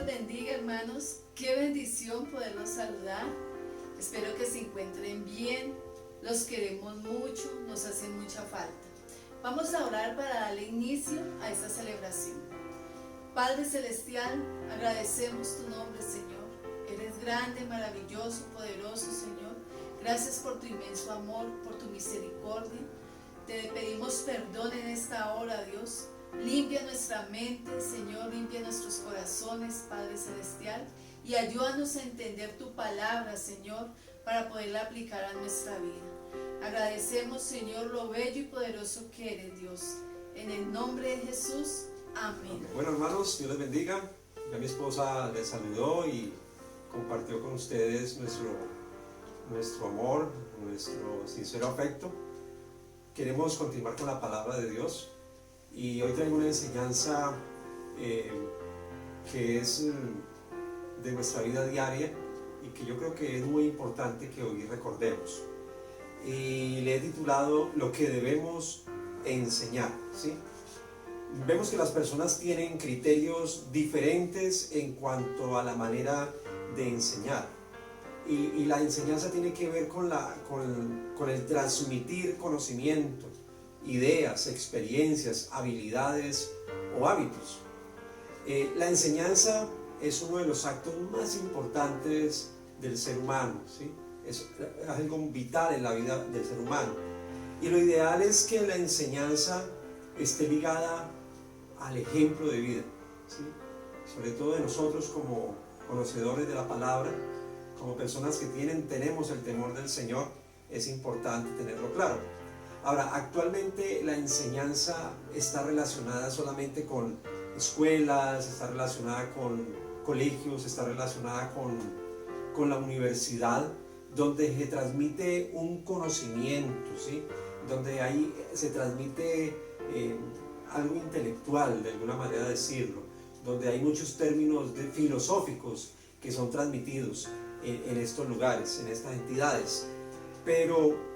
los bendiga, hermanos. Qué bendición poderlos saludar. Espero que se encuentren bien. Los queremos mucho, nos hacen mucha falta. Vamos a orar para darle inicio a esta celebración. Padre Celestial, agradecemos tu nombre, Señor. Eres grande, maravilloso, poderoso, Señor. Gracias por tu inmenso amor, por tu misericordia. Te pedimos perdón en esta hora, Dios. Limpia nuestra mente, Señor, limpia nuestros corazones, Padre Celestial, y ayúdanos a entender tu palabra, Señor, para poderla aplicar a nuestra vida. Agradecemos, Señor, lo bello y poderoso que eres, Dios. En el nombre de Jesús, amén. Bueno, hermanos, Dios les bendiga. Ya mi esposa les saludó y compartió con ustedes nuestro amor, nuestro sincero afecto. Queremos continuar con la palabra de Dios. Y hoy traigo una enseñanza que es de nuestra vida diaria y que yo creo que es muy importante que hoy recordemos. Y le he titulado Lo que debemos enseñar, ¿sí? Vemos que las personas tienen criterios diferentes en cuanto a la manera de enseñar. Y la enseñanza tiene que ver con el transmitir conocimiento, ideas, experiencias, habilidades o hábitos. La enseñanza es uno de los actos más importantes del ser humano, ¿sí? Es algo vital en la vida del ser humano. Y lo ideal es que la enseñanza esté ligada al ejemplo de vida, ¿sí? Sobre todo de nosotros como conocedores de la palabra, como personas que tenemos el temor del Señor, es importante tenerlo claro. Ahora, actualmente la enseñanza está relacionada solamente con escuelas, está relacionada con colegios, está relacionada con la universidad, donde se transmite un conocimiento, ¿sí? Donde ahí se transmite algo intelectual, de alguna manera de decirlo, donde hay muchos términos filosóficos que son transmitidos en estos lugares, en estas entidades, pero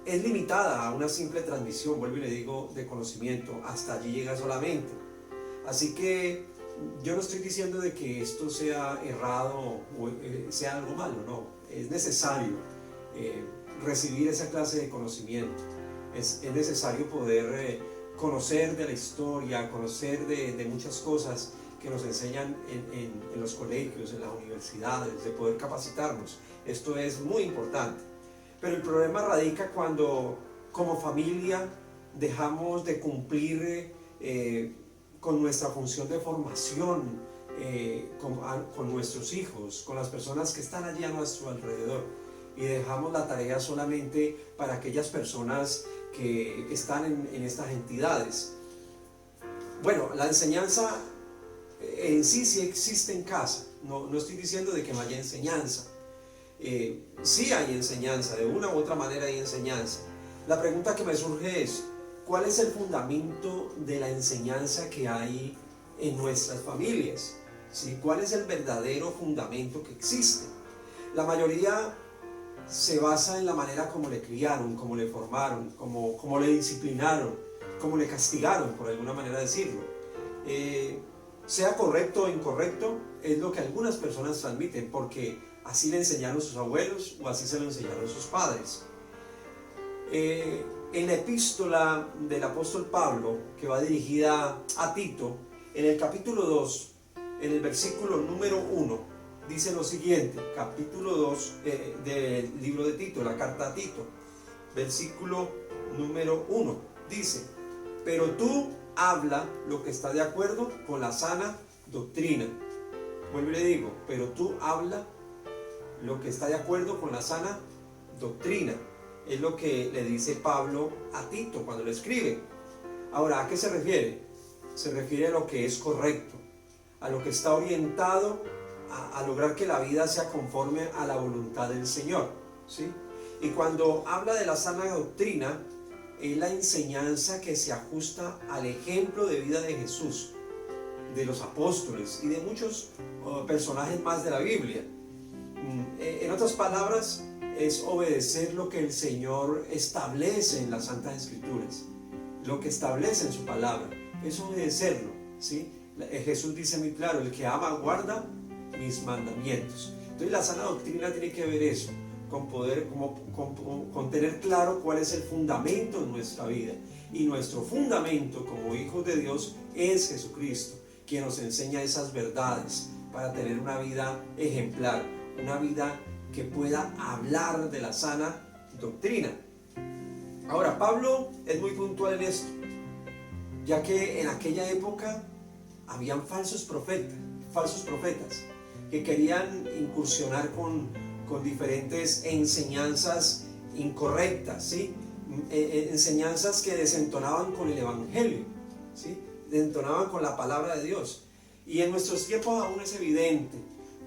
es limitada a una simple transmisión, vuelvo y le digo, de conocimiento. Hasta allí llega solamente. Así que yo no estoy diciendo de que esto sea errado o sea algo malo, no. Es necesario recibir esa clase de conocimiento. Es necesario poder conocer de la historia, conocer de muchas cosas que nos enseñan en los colegios, en las universidades, de poder capacitarnos. Esto es muy importante. Pero el problema radica cuando como familia dejamos de cumplir con nuestra función de formación con nuestros hijos, con las personas que están allí a nuestro alrededor, y dejamos la tarea solamente para aquellas personas que están en estas entidades. Bueno, la enseñanza en sí existe en casa. No estoy diciendo de que no haya enseñanza. Sí hay enseñanza, de una u otra manera hay enseñanza. La pregunta que me surge es, ¿cuál es el fundamento de la enseñanza que hay en nuestras familias? ¿Sí? ¿Cuál es el verdadero fundamento que existe? La mayoría se basa en la manera como le criaron, como le formaron, como le disciplinaron, como le castigaron, por alguna manera decirlo. Sea correcto o incorrecto, es lo que algunas personas transmiten, porque así le enseñaron sus abuelos o así se lo enseñaron sus padres. En la epístola del apóstol Pablo, que va dirigida a Tito, en el capítulo 2, en el versículo número 1, dice lo siguiente, capítulo 2 del libro de Tito, la carta a Tito, versículo número 1, dice: pero tú habla lo que está de acuerdo con la sana doctrina. Vuelvo y le digo, pero tú habla lo que está de acuerdo con la sana doctrina. Es lo que le dice Pablo a Tito cuando le escribe. Ahora, ¿a qué se refiere? Se refiere a lo que es correcto, a lo que está orientado a lograr que la vida sea conforme a la voluntad del Señor, ¿sí? Y cuando habla de la sana doctrina, es la enseñanza que se ajusta al ejemplo de vida de Jesús, de los apóstoles y de muchos personajes más de la Biblia. En otras palabras, es obedecer lo que el Señor establece en las Santas Escrituras, lo que establece en su palabra, es obedecerlo, ¿sí? Jesús dice muy claro, el que ama guarda mis mandamientos. Entonces la sana doctrina tiene que ver eso, con tener claro cuál es el fundamento de nuestra vida. Y nuestro fundamento como hijos de Dios es Jesucristo, quien nos enseña esas verdades para tener una vida ejemplar, una vida que pueda hablar de la sana doctrina. Ahora, Pablo es muy puntual en esto, ya que en aquella época habían falsos profetas que querían incursionar con diferentes enseñanzas incorrectas, ¿sí? Enseñanzas que desentonaban con el Evangelio, ¿sí? Desentonaban con la palabra de Dios. Y en nuestros tiempos aún es evidente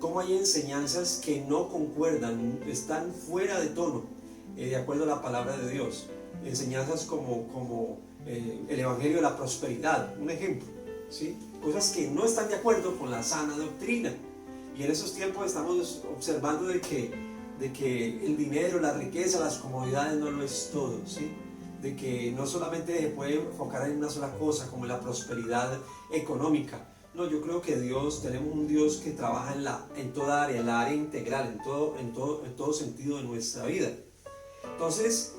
cómo hay enseñanzas que no concuerdan, están fuera de tono, de acuerdo a la palabra de Dios. Enseñanzas como el Evangelio de la prosperidad, un ejemplo, ¿sí? Cosas que no están de acuerdo con la sana doctrina. Y en esos tiempos estamos observando de que el dinero, la riqueza, las comodidades no lo es todo, ¿sí? De que no solamente se puede enfocar en una sola cosa, como la prosperidad económica. No, yo creo que tenemos un Dios que trabaja en toda área, en la área integral, en todo sentido de nuestra vida. Entonces,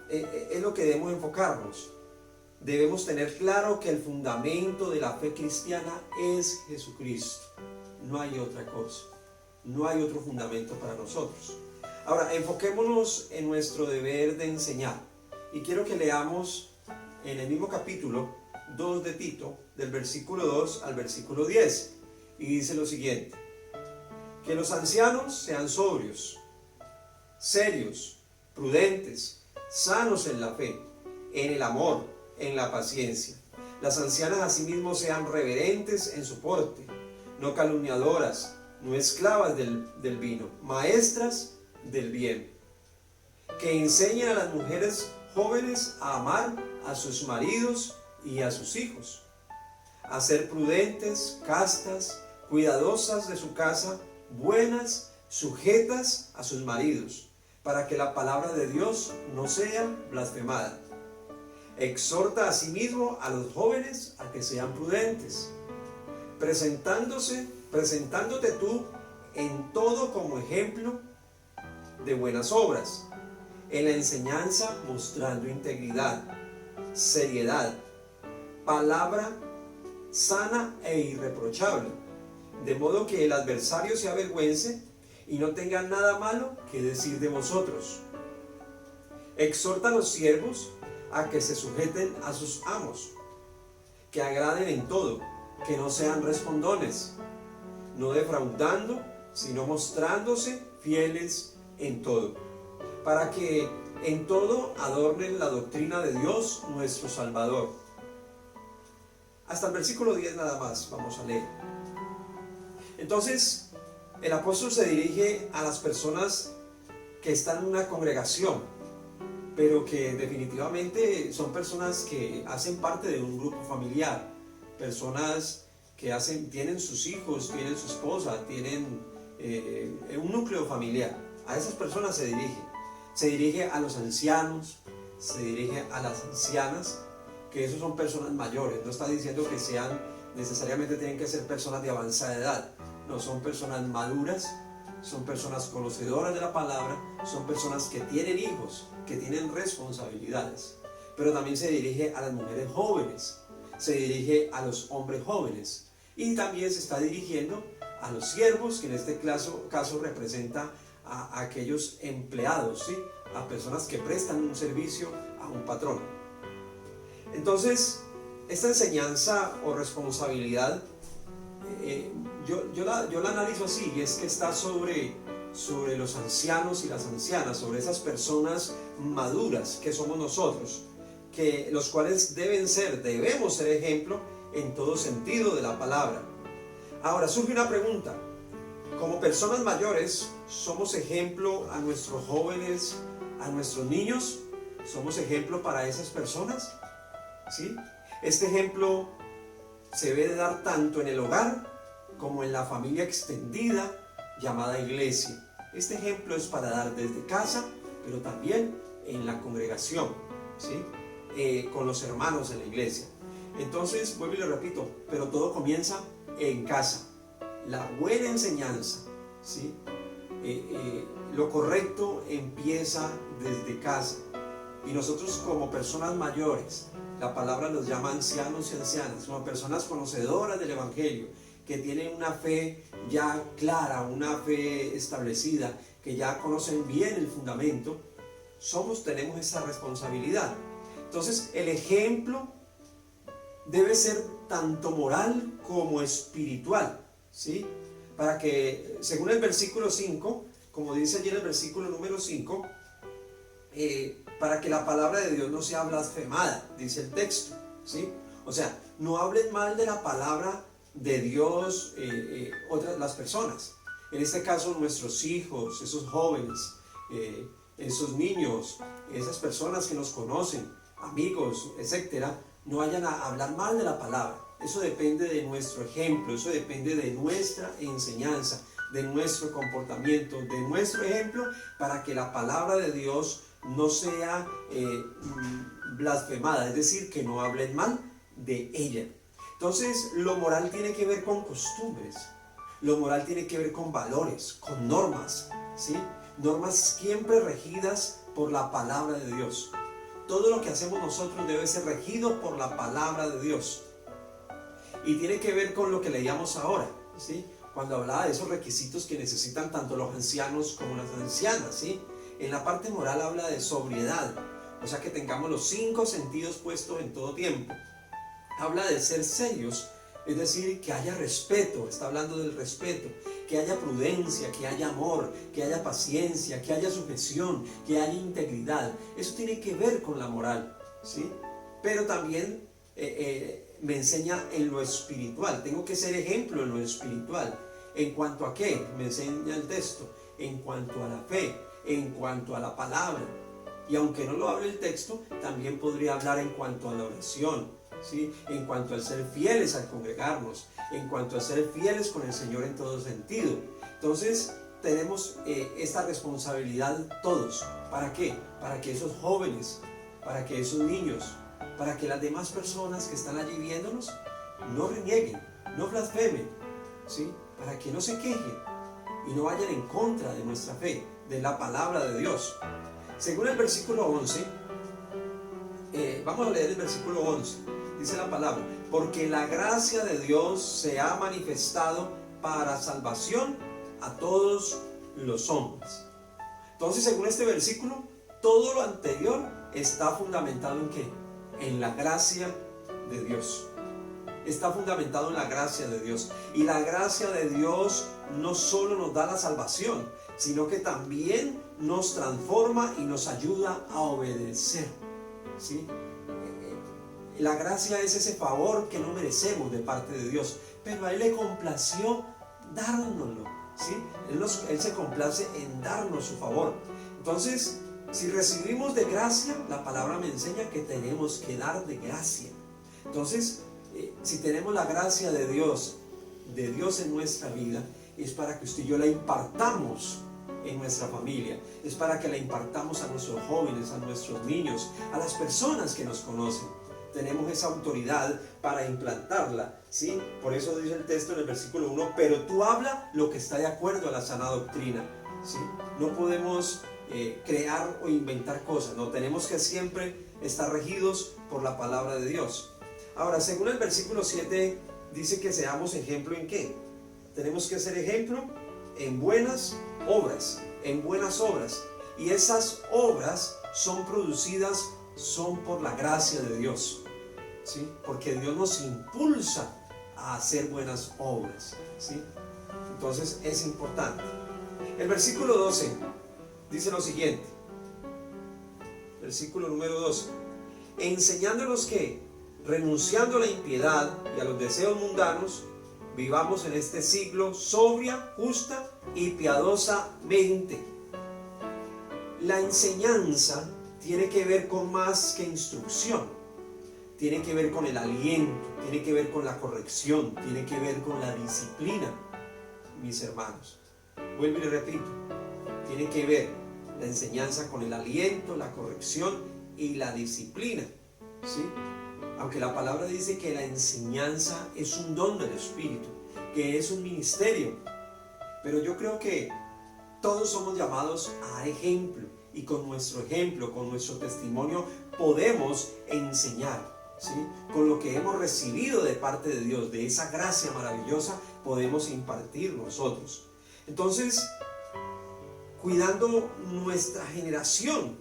es lo que debemos enfocarnos. Debemos tener claro que el fundamento de la fe cristiana es Jesucristo. No hay otra cosa, no hay otro fundamento para nosotros. Ahora, enfoquémonos en nuestro deber de enseñar. Y quiero que leamos en el mismo capítulo 2 de Tito, del versículo 2 al versículo 10. Y dice lo siguiente: que los ancianos sean sobrios, serios, prudentes, sanos en la fe, en el amor, en la paciencia. Las ancianas asimismo sean reverentes en su porte, no calumniadoras, no esclavas del vino, maestras del bien, que enseñen a las mujeres jóvenes a amar a sus maridos y a sus hijos, a ser prudentes, castas, cuidadosas de su casa, buenas, sujetas a sus maridos, para que la palabra de Dios no sea blasfemada. Exhorta asimismo a los jóvenes a que sean prudentes, presentándote tú en todo como ejemplo de buenas obras, en la enseñanza mostrando integridad, seriedad, palabra sana e irreprochable, de modo que el adversario se avergüence y no tenga nada malo que decir de vosotros. Exhorta a los siervos a que se sujeten a sus amos, que agraden en todo, que no sean respondones, no defraudando, sino mostrándose fieles en todo, para que en todo adornen la doctrina de Dios nuestro Salvador. Hasta el versículo 10 nada más vamos a leer. Entonces, el apóstol se dirige a las personas que están en una congregación, pero que definitivamente son personas que hacen parte de un grupo familiar, personas que tienen sus hijos, tienen su esposa, tienen un núcleo familiar. A esas personas se dirige a los ancianos, se dirige a las ancianas, que esos son personas mayores. No está diciendo que necesariamente tienen que ser personas de avanzada edad. No, son personas maduras, son personas conocedoras de la palabra, son personas que tienen hijos, que tienen responsabilidades. Pero también se dirige a las mujeres jóvenes, se dirige a los hombres jóvenes, y también se está dirigiendo a los siervos, que en este caso representa a aquellos empleados, ¿sí? A personas que prestan un servicio a un patrón. Entonces, esta enseñanza o responsabilidad, yo la analizo así, y es que está sobre los ancianos y las ancianas, sobre esas personas maduras que somos nosotros, los cuales debemos ser ejemplo en todo sentido de la palabra. Ahora surge una pregunta: como personas mayores, ¿somos ejemplo a nuestros jóvenes, a nuestros niños? ¿Somos ejemplo para esas personas? ¿Sí? Este ejemplo se debe de dar tanto en el hogar como en la familia extendida llamada iglesia. Este ejemplo es para dar desde casa, pero también en la congregación, ¿sí? Con los hermanos en la iglesia. Entonces, vuelvo y le repito, pero todo comienza en casa. La buena enseñanza, ¿sí? Lo correcto empieza desde casa. Y nosotros como personas mayores, la palabra los llama ancianos y ancianas, como personas conocedoras del Evangelio, que tienen una fe ya clara, una fe establecida, que ya conocen bien el fundamento, tenemos esa responsabilidad. Entonces, el ejemplo debe ser tanto moral como espiritual, ¿sí? Para que, según el versículo 5, como dice allí en el versículo número 5, para que la palabra de Dios no sea blasfemada, dice el texto, ¿sí? O sea, no hablen mal de la palabra de Dios las personas. En este caso, nuestros hijos, esos jóvenes, esos niños, esas personas que nos conocen, amigos, etcétera, no vayan a hablar mal de la palabra. Eso depende de nuestro ejemplo, eso depende de nuestra enseñanza, de nuestro comportamiento, de nuestro ejemplo, para que la palabra de Dios no sea blasfemada, es decir, que no hablen mal de ella. Entonces, lo moral tiene que ver con costumbres, lo moral tiene que ver con valores, con normas, ¿sí? Normas siempre regidas por la palabra de Dios. Todo lo que hacemos nosotros debe ser regido por la palabra de Dios. Y tiene que ver con lo que leíamos ahora, ¿sí? Cuando hablaba de esos requisitos que necesitan tanto los ancianos como las ancianas, ¿sí? En la parte moral habla de sobriedad, o sea que tengamos los 5 sentidos puestos en todo tiempo. Habla de ser serios, es decir, que haya respeto, está hablando del respeto, que haya prudencia, que haya amor, que haya paciencia, que haya sujeción, que haya integridad. Eso tiene que ver con la moral, ¿sí? Pero también me enseña en lo espiritual, tengo que ser ejemplo en lo espiritual. ¿En cuanto a qué? Me enseña el texto, en cuanto a la fe, en cuanto a la palabra. Y aunque no lo hable el texto, también podría hablar en cuanto a la oración, ¿sí? En cuanto al ser fieles al congregarnos, en cuanto a ser fieles con el Señor en todo sentido. Entonces tenemos esta responsabilidad todos. ¿Para qué? Para que esos jóvenes, para que esos niños, para que las demás personas que están allí viéndonos no renieguen, no blasfemen, ¿sí? Para que no se quejen y no vayan en contra de nuestra fe, de la palabra de Dios. Según el versículo 11, vamos a leer el versículo 11. Dice la palabra: porque la gracia de Dios se ha manifestado para salvación a todos los hombres. Entonces, según este versículo, todo lo anterior está fundamentado ¿en qué? En la gracia de Dios. Está fundamentado en la gracia de Dios. Y la gracia de Dios no solo nos da la salvación, sino que también nos transforma y nos ayuda a obedecer, ¿sí? La gracia es ese favor que no merecemos de parte de Dios, pero a Él le complació dárnoslo, ¿sí? Él se complace en darnos su favor. Entonces, si recibimos de gracia, la palabra me enseña que tenemos que dar de gracia. Entonces, si tenemos la gracia de Dios en nuestra vida, es para que usted y yo la impartamos en nuestra familia, es para que la impartamos a nuestros jóvenes, a nuestros niños, a las personas que nos conocen. Tenemos esa autoridad para implantarla, ¿sí? Por eso dice el texto en el versículo 1, pero tú habla lo que está de acuerdo a la sana doctrina, ¿sí? No podemos crear o inventar cosas, no, tenemos que siempre estar regidos por la palabra de Dios. Ahora, según el versículo 7, dice que seamos ejemplo ¿en qué? Tenemos que ser ejemplo en buenas obras, en buenas obras. Y esas obras son producidas, son por la gracia de Dios, ¿sí? Porque Dios nos impulsa a hacer buenas obras, ¿sí? Entonces es importante. El versículo 12 dice lo siguiente, versículo número 12, enseñándonos que, renunciando a la impiedad y a los deseos mundanos, vivamos en este siglo sobria, justa y piadosamente. La enseñanza tiene que ver con más que instrucción, tiene que ver con el aliento, tiene que ver con la corrección, tiene que ver con la disciplina, mis hermanos. Vuelvo y le repito, tiene que ver la enseñanza con el aliento, la corrección y la disciplina, ¿sí? Aunque la palabra dice que la enseñanza es un don del Espíritu, que es un ministerio, pero yo creo que todos somos llamados a ejemplo, y con nuestro ejemplo, con nuestro testimonio, podemos enseñar, ¿sí? Con lo que hemos recibido de parte de Dios, de esa gracia maravillosa, podemos impartir nosotros. Entonces, cuidando nuestra generación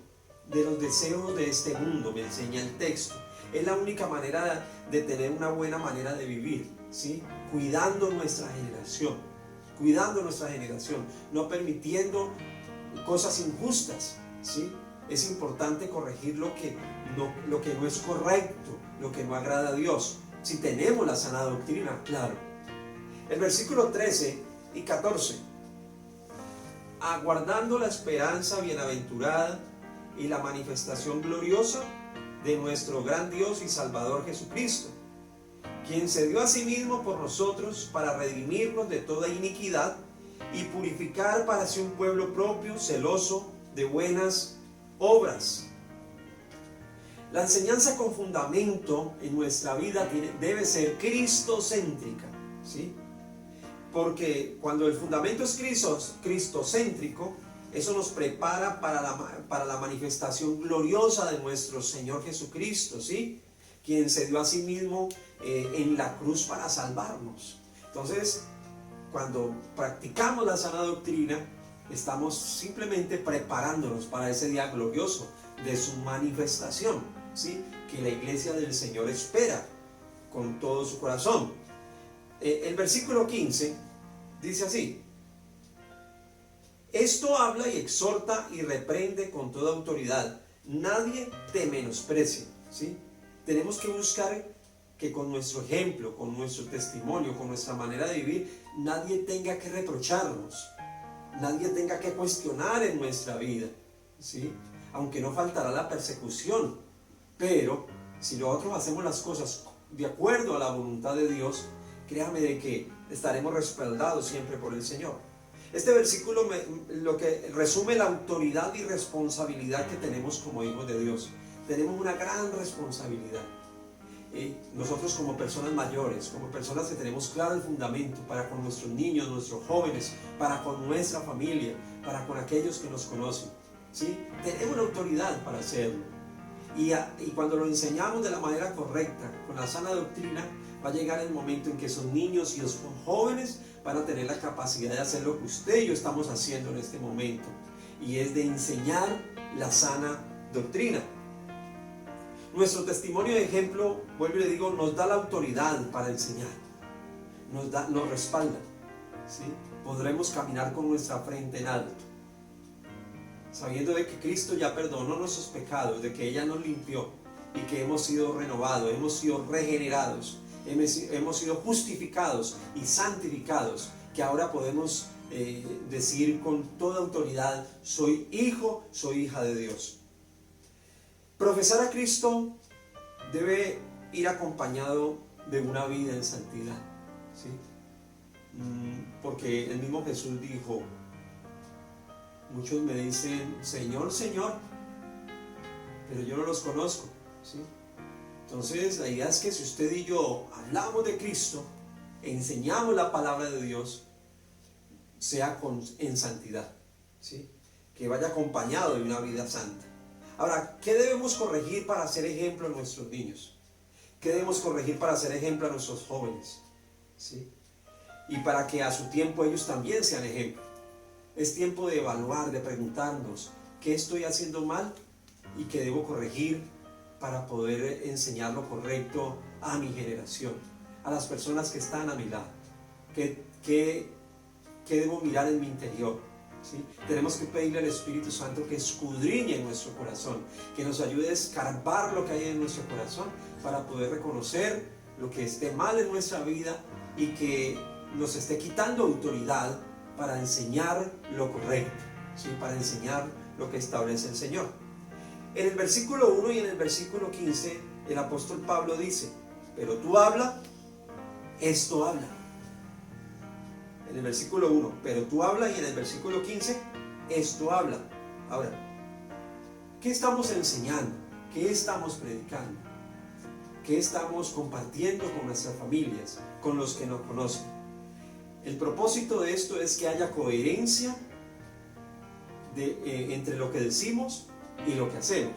de los deseos de este mundo, me enseña el texto, es la única manera de tener una buena manera de vivir, ¿sí? Cuidando nuestra generación, no permitiendo cosas injustas, ¿sí? Es importante corregir lo que no es correcto, lo que no agrada a Dios, si tenemos la sana doctrina, claro. El versículo 13 y 14: aguardando la esperanza bienaventurada y la manifestación gloriosa de nuestro gran Dios y Salvador Jesucristo, quien se dio a sí mismo por nosotros para redimirnos de toda iniquidad y purificar para sí un pueblo propio, celoso de buenas obras. La enseñanza con fundamento en nuestra vida debe ser cristocéntrica, ¿sí? Porque cuando el fundamento es cristocéntrico, eso nos prepara para la manifestación gloriosa de nuestro Señor Jesucristo, ¿sí? Quien se dio a sí mismo en la cruz para salvarnos. Entonces, cuando practicamos la sana doctrina, estamos simplemente preparándonos para ese día glorioso de su manifestación, ¿sí? Que la iglesia del Señor espera con todo su corazón. El versículo 15 dice así: esto habla y exhorta y reprende con toda autoridad, nadie te menosprecie, ¿sí? Tenemos que buscar que con nuestro ejemplo, con nuestro testimonio, con nuestra manera de vivir, nadie tenga que reprocharnos, nadie tenga que cuestionar en nuestra vida, ¿sí? Aunque no faltará la persecución, pero si nosotros hacemos las cosas de acuerdo a la voluntad de Dios, créame de que estaremos respaldados siempre por el Señor. Este versículo lo que resume la autoridad y responsabilidad que tenemos como hijos de Dios. Tenemos una gran responsabilidad. Nosotros como personas mayores, como personas que tenemos claro el fundamento para con nuestros niños, nuestros jóvenes, para con nuestra familia, para con aquellos que nos conocen, ¿sí? Tenemos la autoridad para hacerlo. Y cuando lo enseñamos de la manera correcta, con la sana doctrina, va a llegar el momento en que esos niños y esos jóvenes van a tener la capacidad de hacer lo que usted y yo estamos haciendo en este momento, y es de enseñar la sana doctrina. Nuestro testimonio de ejemplo, vuelvo y le digo, nos da la autoridad para enseñar, nos respalda, ¿sí? Podremos caminar con nuestra frente en alto, sabiendo de que Cristo ya perdonó nuestros pecados, de que ella nos limpió y que hemos sido renovados, hemos sido regenerados, hemos sido justificados y santificados, que ahora podemos decir con toda autoridad: soy hijo, soy hija de Dios. Profesar a Cristo debe ir acompañado de una vida en santidad, ¿sí? Porque el mismo Jesús dijo: muchos me dicen Señor, Señor, pero yo no los conozco, ¿sí? Entonces la idea es que si usted y yo hablamos de Cristo, enseñamos la palabra de Dios, sea en santidad, ¿sí? Que vaya acompañado de una vida santa. Ahora, ¿qué debemos corregir para hacer ejemplo a nuestros niños? ¿Qué debemos corregir para hacer ejemplo a nuestros jóvenes? ¿Sí? Y para que a su tiempo ellos también sean ejemplo. Es tiempo de evaluar, de preguntarnos qué estoy haciendo mal y qué debo corregir para poder enseñar lo correcto a mi generación, a las personas que están a mi lado. ¿Qué debo mirar en mi interior? ¿Sí? Tenemos que pedirle al Espíritu Santo que escudriñe en nuestro corazón, que nos ayude a escarbar lo que hay en nuestro corazón para poder reconocer lo que esté mal en nuestra vida y que nos esté quitando autoridad para enseñar lo correcto, ¿sí? Para enseñar lo que establece el Señor. En el versículo 1 y en el versículo 15 el apóstol Pablo dice: pero tú habla, esto habla. En el versículo 1, pero tú habla, y en el versículo 15, esto habla. Ahora, ¿qué estamos enseñando? ¿Qué estamos predicando? ¿Qué estamos compartiendo con nuestras familias, con los que nos conocen? El propósito de esto es que haya coherencia entre lo que decimos y lo que hacemos.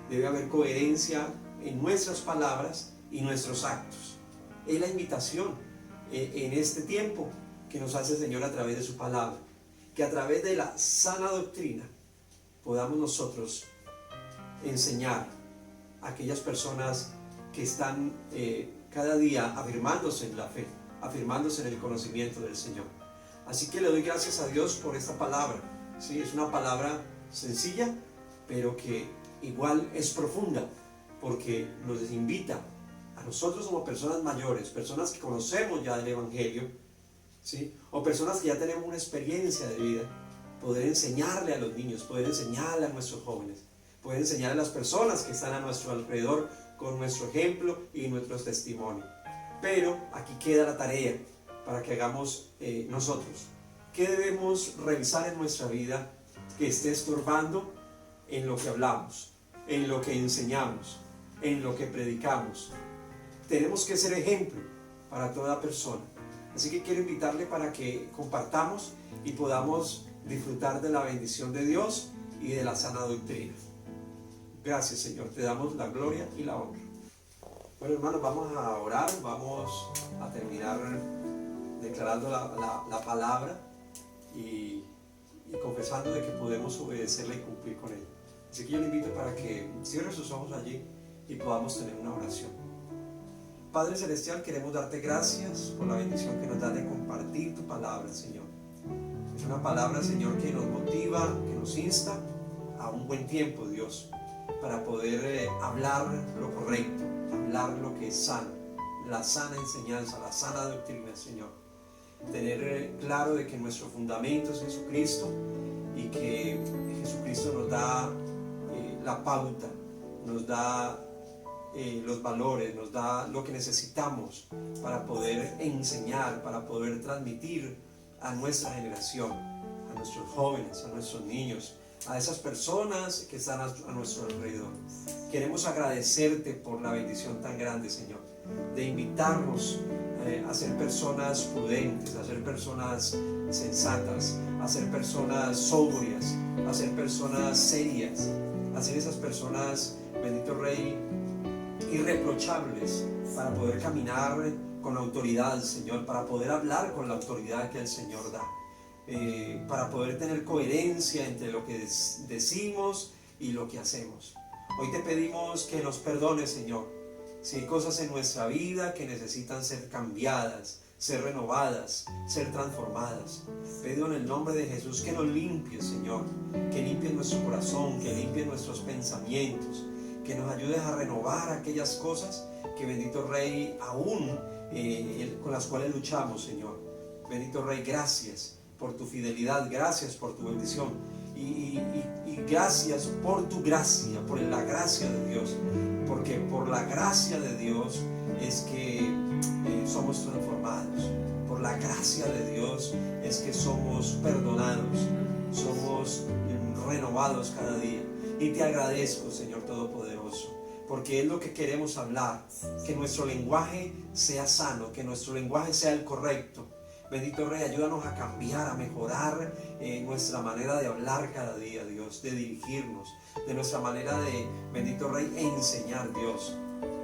Debe haber coherencia en nuestras palabras y nuestros actos. Es la invitación en este tiempo que nos hace el Señor a través de su palabra, que a través de la sana doctrina podamos nosotros enseñar a aquellas personas que están cada día afirmándose en la fe, afirmándose en el conocimiento del Señor. Así que le doy gracias a Dios por esta palabra. ¿Sí? Es una palabra sencilla, pero que igual es profunda, porque nos invita a nosotros como personas mayores, personas que conocemos ya del Evangelio, ¿sí? O personas que ya tenemos una experiencia de vida, poder enseñarle a los niños, poder enseñarle a nuestros jóvenes, poder enseñarle a las personas que están a nuestro alrededor con nuestro ejemplo y nuestros testimonios. Pero aquí queda la tarea para que hagamos nosotros. ¿Qué debemos revisar en nuestra vida que esté estorbando en lo que hablamos, en lo que enseñamos, en lo que predicamos? Tenemos que ser ejemplo para toda persona. Así que quiero invitarle para que compartamos y podamos disfrutar de la bendición de Dios y de la sana doctrina. Gracias, Señor, te damos la gloria y la honra. Bueno, hermanos, vamos a orar, vamos a terminar declarando la palabra y confesando de que podemos obedecerla y cumplir con ella. Así que yo le invito para que cierre sus ojos allí y podamos tener una oración. Padre Celestial, queremos darte gracias por la bendición que nos da de compartir tu palabra, Señor. Es una palabra, Señor, que nos motiva, que nos insta a un buen tiempo, Dios, para poder hablar lo correcto, hablar lo que es sano, la sana enseñanza, la sana doctrina, Señor. Tener claro de que nuestro fundamento es Jesucristo y que Jesucristo nos da la pauta, nos da los valores, nos da lo que necesitamos para poder enseñar, para poder transmitir a nuestra generación, a nuestros jóvenes, a nuestros niños, a esas personas que están a nuestro alrededor. Queremos agradecerte por la bendición tan grande, Señor, de invitarnos a ser personas prudentes, a ser personas sensatas, a ser personas sobrias, a ser personas serias, a ser esas personas, bendito Rey, irreprochables, para poder caminar con autoridad, Señor, para poder hablar con la autoridad que el Señor da, para poder tener coherencia entre lo que decimos y lo que hacemos. Hoy te pedimos que nos perdones, Señor, si hay cosas en nuestra vida que necesitan ser cambiadas, ser renovadas, ser transformadas. Pido en el nombre de Jesús que nos limpies, Señor, que limpies nuestro corazón, que limpies nuestros pensamientos, que nos ayudes a renovar aquellas cosas que, bendito Rey, aún con las cuales luchamos, Señor. Bendito Rey, gracias por tu fidelidad, gracias por tu bendición y gracias por tu gracia, por la gracia de Dios, porque por la gracia de Dios es que somos transformados, por la gracia de Dios es que somos perdonados, somos renovados cada día. Y te agradezco, Señor Todopoderoso, porque es lo que queremos hablar, que nuestro lenguaje sea sano, que nuestro lenguaje sea el correcto. Bendito Rey, ayúdanos a cambiar, a mejorar nuestra manera de hablar cada día, Dios, de dirigirnos, de nuestra manera de, bendito Rey, enseñar, Dios.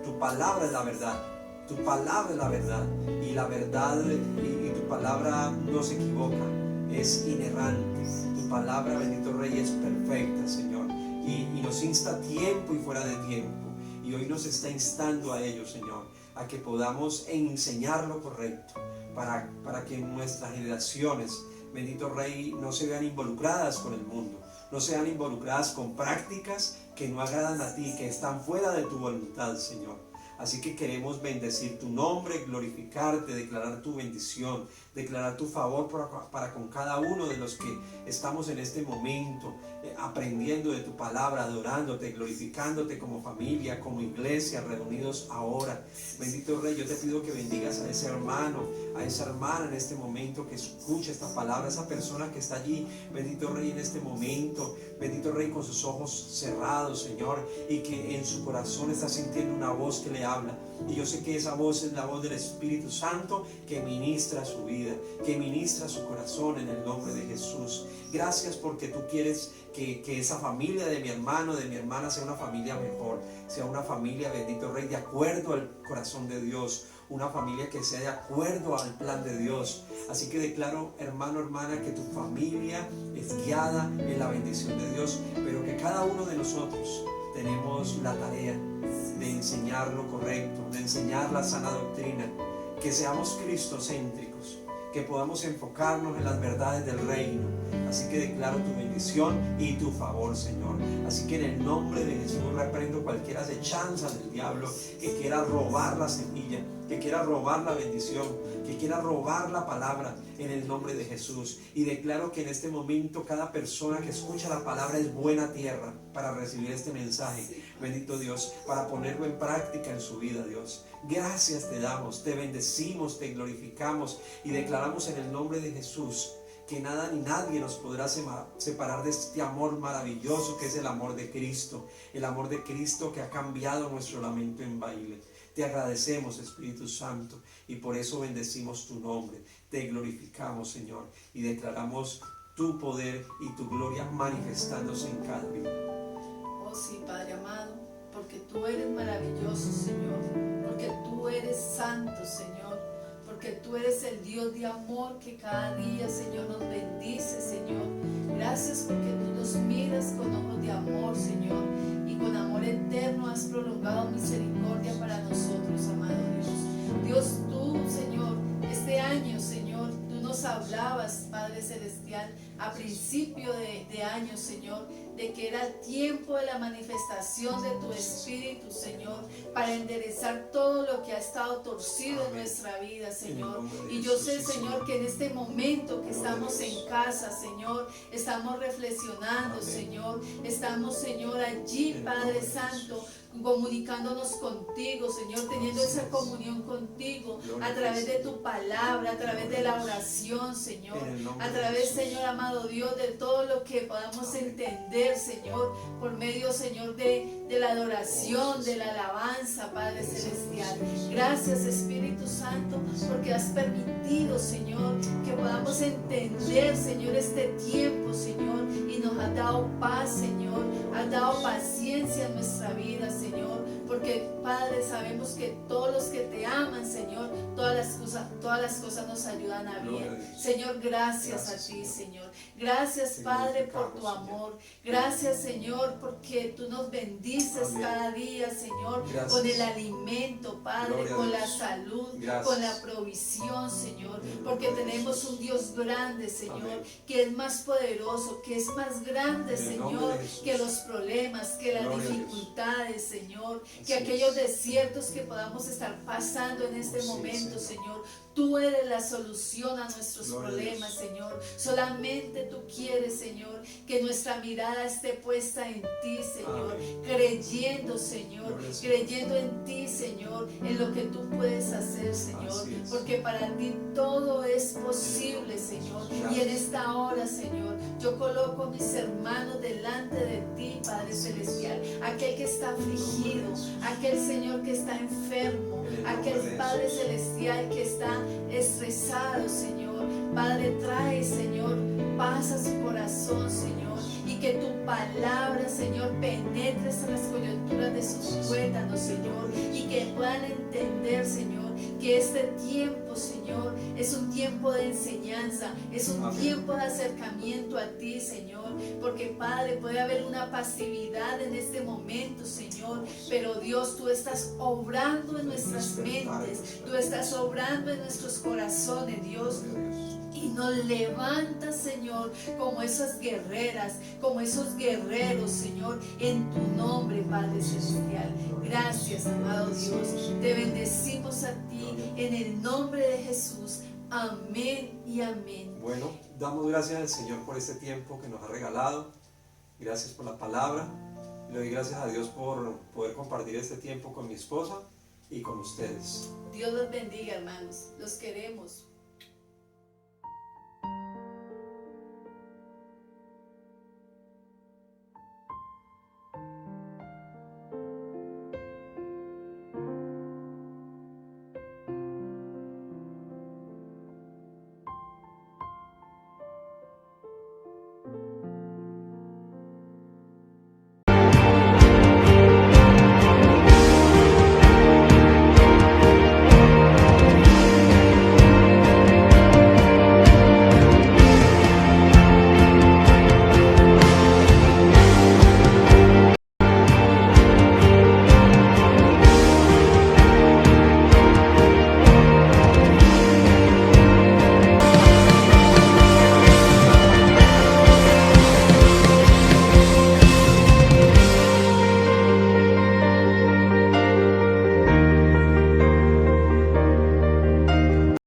Tu palabra es la verdad, tu palabra es la verdad, y la verdad y tu palabra no se equivoca, es inerrante. Tu palabra, bendito Rey, es perfecta, Señor, y nos insta a tiempo y fuera de tiempo, y hoy nos está instando a ello, Señor, a que podamos enseñar lo correcto, para que nuestras generaciones, bendito Rey, no se vean involucradas con el mundo, no sean involucradas con prácticas que no agradan a ti, que están fuera de tu voluntad, Señor. Así que queremos bendecir tu nombre, glorificarte, declarar tu bendición, declarar tu favor para con cada uno de los que estamos en este momento, aprendiendo de tu palabra, adorándote, glorificándote como familia, como iglesia, reunidos ahora. Bendito Rey, yo te pido que bendigas a ese hermano, a esa hermana en este momento que escucha esta palabra, esa persona que está allí, bendito Rey, en este momento, bendito Rey, con sus ojos cerrados, Señor, y que en su corazón está sintiendo una voz que le habla. Y yo sé que esa voz es la voz del Espíritu Santo que ministra su vida, que ministra su corazón en el nombre de Jesús. Gracias porque tú quieres que esa familia de mi hermano, de mi hermana, sea una familia mejor, sea una familia, bendito Rey, de acuerdo al corazón de Dios, una familia que sea de acuerdo al plan de Dios. Así que declaro, hermano, hermana, que tu familia es guiada en la bendición de Dios, pero que cada uno de nosotros tenemos la tarea de enseñar lo correcto, de enseñar la sana doctrina, que seamos cristocéntricos, que podamos enfocarnos en las verdades del reino. Así que declaro tu bendición y tu favor, Señor. Así que en el nombre de Jesús reprendo cualquier acechanza del diablo que quiera robar la semilla, que quiera robar la bendición, que quiera robar la palabra, en el nombre de Jesús. Y declaro que en este momento cada persona que escucha la palabra es buena tierra para recibir este mensaje, bendito Dios, para ponerlo en práctica en su vida, Dios. Gracias te damos, te bendecimos, te glorificamos y declaramos en el nombre de Jesús que nada ni nadie nos podrá separar de este amor maravilloso que es el amor de Cristo que ha cambiado nuestro lamento en baile. Te agradecemos, Espíritu Santo, y por eso bendecimos tu nombre, te glorificamos, Señor, y declaramos tu poder y tu gloria manifestándose en cada vida. Oh sí, Padre amado, porque tú eres maravilloso, Señor, porque tú eres santo, Señor, porque tú eres el Dios de amor que cada día, Señor, nos bendice, Señor. Gracias porque tú nos miras con ojos de amor, Señor, y con amor eterno has prolongado misericordia para nosotros, amado Dios. Dios, tú, Señor, este año, Señor, tú nos hablabas, Padre Celestial, a principio de año, Señor, de que era el tiempo de la manifestación de tu Espíritu, Señor, para enderezar todo lo que ha estado torcido en nuestra vida, Señor. Y yo sé, Señor, que en este momento que estamos en casa, Señor, estamos reflexionando, Señor, estamos, Señor, allí, Padre Santo, comunicándonos contigo, Señor, teniendo esa comunión contigo a través de tu palabra, a través de la oración, Señor, a través, Señor amado Dios, de todo lo que podamos entender, Señor, por medio, Señor, de la adoración, de la alabanza, Padre Celestial. Gracias, Espíritu Santo, porque has permitido, Señor, que podamos entender, Señor, este tiempo, Señor, y nos has dado paz, Señor, has dado paciencia en nuestra vida, Señor, porque, Padre, sabemos que todos los que te aman, Señor, todas las cosas nos ayudan a bien. Señor, gracias a ti, Señor. Gracias, Padre, por tu amor. Gracias, Señor, porque tú nos bendices cada día, Señor, con el alimento, Padre, con la salud, con la provisión, Señor, porque tenemos un Dios grande, Señor, que es más poderoso, que es más grande, Señor, que los problemas, que las dificultades, Señor, que aquellos desiertos que podamos estar pasando en este momento, Señor. Tú eres la solución a nuestros problemas, Señor. Solamente tú quieres, Señor, que nuestra mirada esté puesta en ti, Señor. Creyendo, Señor, creyendo en ti, Señor, en lo que tú puedes hacer, Señor. Porque para ti todo es posible, Señor. Y en esta hora, Señor, yo coloco a mis hermanos delante de ti, Padre Celestial. Aquel que está afligido, aquel, Señor, que está enfermo, aquel Padre Celestial que está estresado, Señor. Padre, trae, Señor, paz a su corazón, Señor, y que tu palabra, Señor, penetre hasta las coyunturas de sus tuétanos, Señor, y que puedan entender, Señor, que este tiempo, Señor, es un tiempo de enseñanza, es un tiempo de acercamiento a ti, Señor, porque, Padre, puede haber una pasividad en este momento, Señor, pero Dios, tú estás obrando en nuestras mentes, tú estás obrando en nuestros corazones, Dios, y nos levanta, Señor, como esas guerreras, como esos guerreros, Señor, en tu nombre, Padre Celestial. Gracias, amado Dios, te bendecimos a ti en el nombre de Jesús. Amén y amén. Bueno, damos gracias al Señor por este tiempo que nos ha regalado. Gracias por la palabra. Le doy gracias a Dios por poder compartir este tiempo con mi esposa y con ustedes. Dios los bendiga, hermanos. Los queremos.